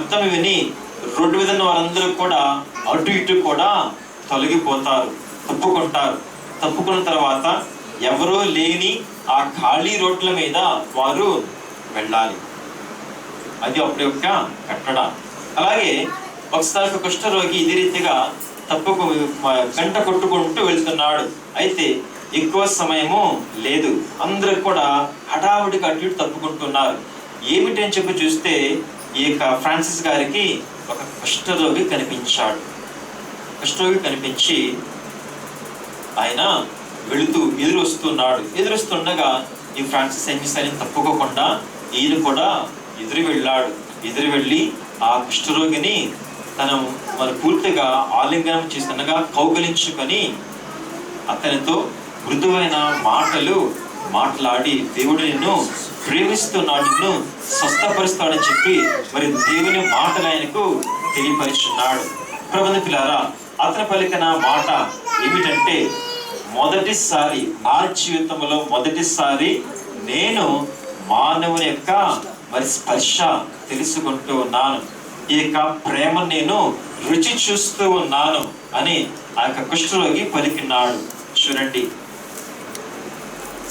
శబ్దం విని రోడ్డు మీద ఉన్న వారందరూ కూడా అటు ఇటు కూడా తొలగిపోతారు, తప్పుకుంటారు. తప్పుకున్న తర్వాత ఎవరో లేని ఆ ఖాళీ రోడ్ల మీద వారు వెళ్ళాలి. అది అప్పుడు యొక్క కట్టడ. అలాగే ఒకసారి ఒక కుష్ఠరోగి ఇదే రీతిగా తప్పుకు గంట కొట్టుకుంటూ వెళ్తున్నాడు. అయితే ఎక్కువ సమయము లేదు, అందరూ కూడా హడావుడిగా అటు ఇటు తప్పుకుంటున్నారు. ఏమిటని చెప్పి చూస్తే ఈ యొక్క ఫ్రాన్సిస్ గారికి ఒక కుష్ఠరోగి కనిపించాడు. కుష్ఠరోగి కనిపించి ఆయన వెళుతూ ఎదురొస్తుండగా ఈ ఫ్రాన్సిస్ ఏం చేశారు, తప్పుకోకుండా ఈయన కూడా ఎదురు వెళ్ళి ఆ కుష్ఠరోగిని మరి పూర్తిగా ఆలింగనం చేస్తుండగా కౌగలించుకొని అతనితో మృదువైన మాటలు మాట్లాడి దేవుడు నిన్ను ప్రేమిస్తున్నాడు, నిన్ను స్వస్థపరుస్తాడని చెప్పి మరి దేవుని మాటలు ఆయనకు తెలియపరుచున్నాడు. ప్రభుని పిల్లారా, అతని పలికిన మాట ఏమిటంటే, మొదటిసారి నా జీవితంలో మొదటిసారి నేను మానవుని యొక్క మరి స్పర్శ తెలుసుకుంటూ ఉన్నాను, ఈ యొక్క ప్రేమ నేను రుచి చూస్తూ ఉన్నాను అని ఆ యొక్క కుష్ఠరోగి పలికినాడు. చూడండి,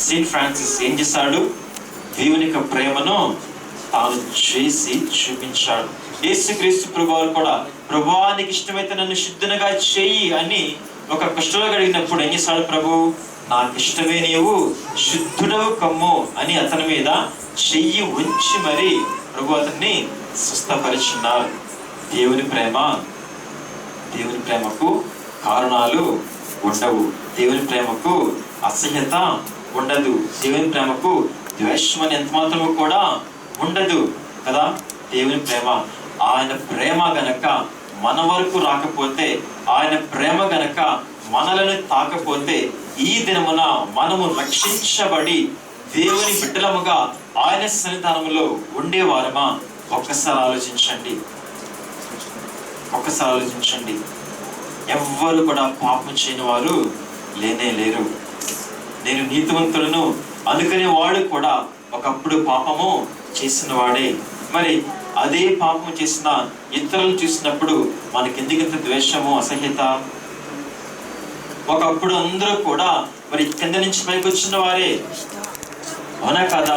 సెయింట్ ఫ్రాన్సిస్ ఏం చేశాడు, దేవుని యొక్క ప్రేమను తాను చేసి చూపించాడు. యేసుక్రీస్తు ప్రభువారు కూడా, ప్రభువా నీకు ఇష్టమైతే నన్ను శుద్ధునిగా చెయ్యి అని ఒక కుష్ఠరోగి అడిగినప్పుడు ఏం చేశాడు, ప్రభు నాకు ఇష్టమే నీవు శుద్ధుడవు కమ్ము అని అతని మీద చెయ్యి ఉంచి మరి ప్రభు అతన్ని స్వస్థపరిచున్నారు. దేవుని ప్రేమకు కారణాలు ఉండవు, దేవుని ప్రేమకు అసహ్యత ఉండదు, దేవుని ప్రేమకు ద్వేషం అని ఎంత మాత్రము కూడా ఉండదు కదా. దేవుని ప్రేమ, ఆయన ప్రేమ గనక మన వరకు రాకపోతే, ఆయన ప్రేమ గనక మనలను తాకపోతే, ఈ దినమున మనము రక్షించబడి దేవుని బిడ్డలముగా ఆయన సన్నిధానములో ఉండేవారమా? ఒక్కసారి ఆలోచించండి. ఎవ్వరు కూడా పాపం చేయని వారు లేనే లేరు. నేను నీతివంతులను అనుకునే వాడు కూడా ఒకప్పుడు పాపము చేసిన వాడే. మరి అదే పాపం చేసిన ఇతరులను చూసినప్పుడు మనకెందుకంత ద్వేషము, అసహ్యత? ఒకప్పుడు అందరూ కూడా మరి కింద నుంచి పైకి వచ్చిన వారే, అవునా కదా?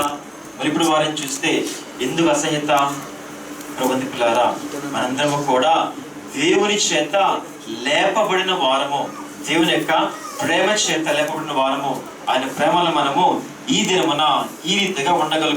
మరి ఇప్పుడు వారిని చూస్తే ఎందుకు అసహ్యత? ప్రభుని పిల్లారా, మనందరము కూడా దేవుని చేత లేపబడిన వారము, దేవుని యొక్క ప్రేమ చేత లేపబడిన వారము. ఆయన ప్రేమలో మనము ఈ దినమున ఈ రీతిగా ఉండగలుగుతాం.